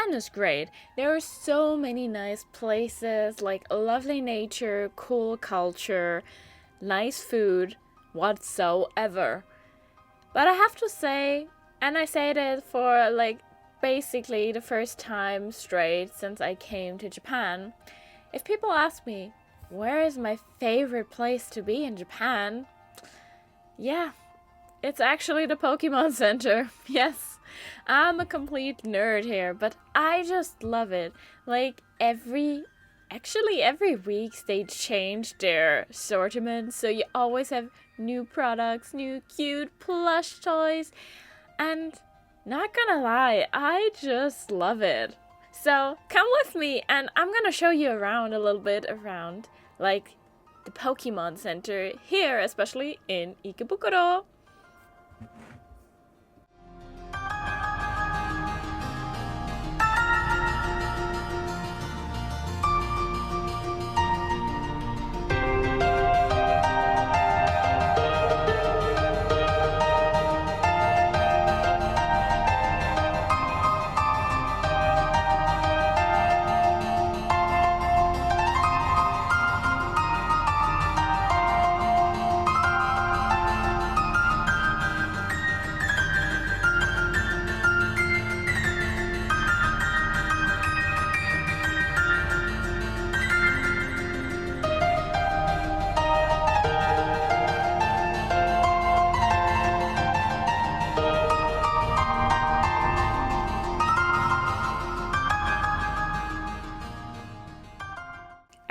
Japan is great. There are so many nice places, like lovely nature, cool culture, nice food, whatsoever. But I have to say, and I say that for like basically the first time straight since I came to Japan, if people ask me, where is my favorite place to be in Japan? Yeah, it's actually the Pokemon Center. Yes, I'm a complete nerd here, but I just love it. Like every week they change their assortment, so you always have new products, new cute plush toys, and not gonna lie, I just love it. So come with me and I'm gonna show you around a little bit around like the Pokemon Center here, especially in Ikebukuro.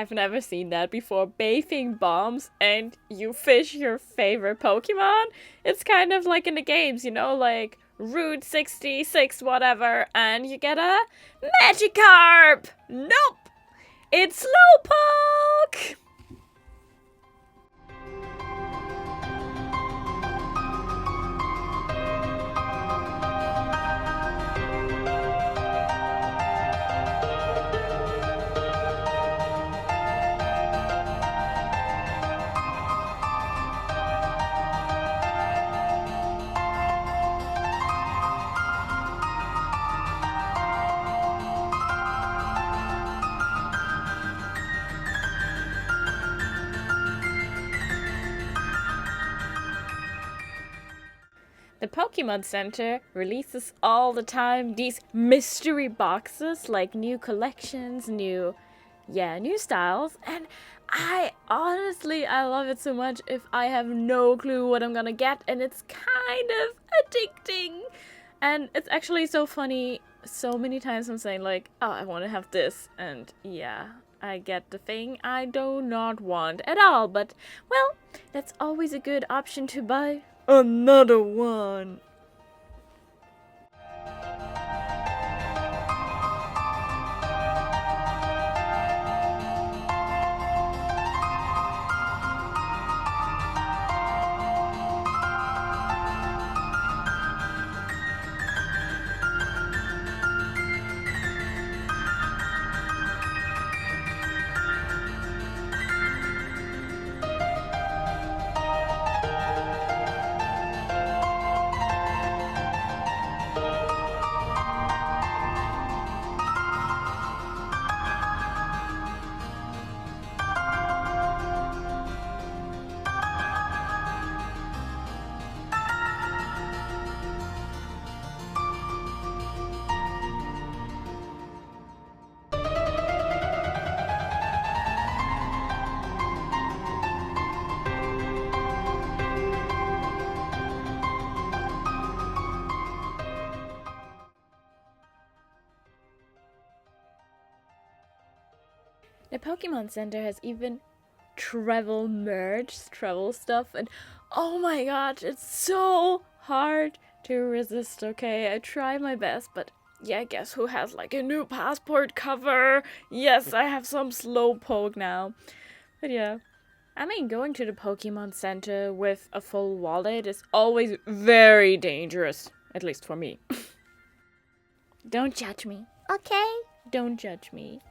I've never seen that before. Bathing bombs and you fish your favorite Pokemon? It's kind of like in the games, you know, like Route 66, whatever, and you get a Magikarp! Nope! It's Slowpoke! The Pokemon Center releases all the time these mystery boxes, like new collections, new styles, and I love it so much if I have no clue what I'm gonna get, and it's kind of addicting. And it's actually so funny, so many times I'm saying like, oh, I want to have this, and yeah, I get the thing I do not want at all, but well, that's always a good option to buy another one. The Pokemon Center has even travel merch, travel stuff, and oh my god, it's so hard to resist, okay? I try my best, but yeah, guess who has like a new passport cover? Yes, I have some Slowpoke now. But yeah, I mean, going to the Pokemon Center with a full wallet is always very dangerous, at least for me. Don't judge me, okay? Don't judge me.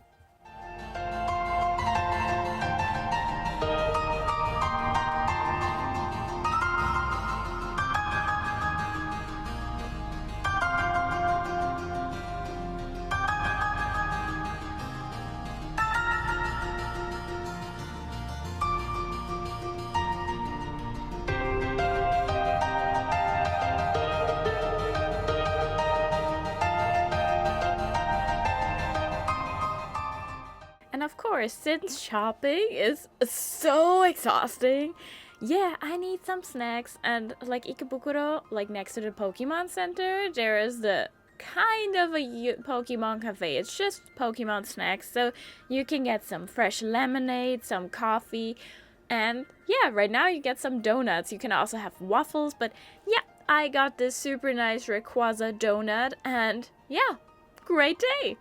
And of course, since shopping is so exhausting, yeah, I need some snacks. And like Ikebukuro, like next to the Pokemon Center, there is the kind of a Pokemon cafe. It's just Pokemon snacks, so you can get some fresh lemonade, some coffee, and yeah, right now you get some donuts. You can also have waffles, but yeah, I got this super nice Rayquaza donut, and yeah, great day.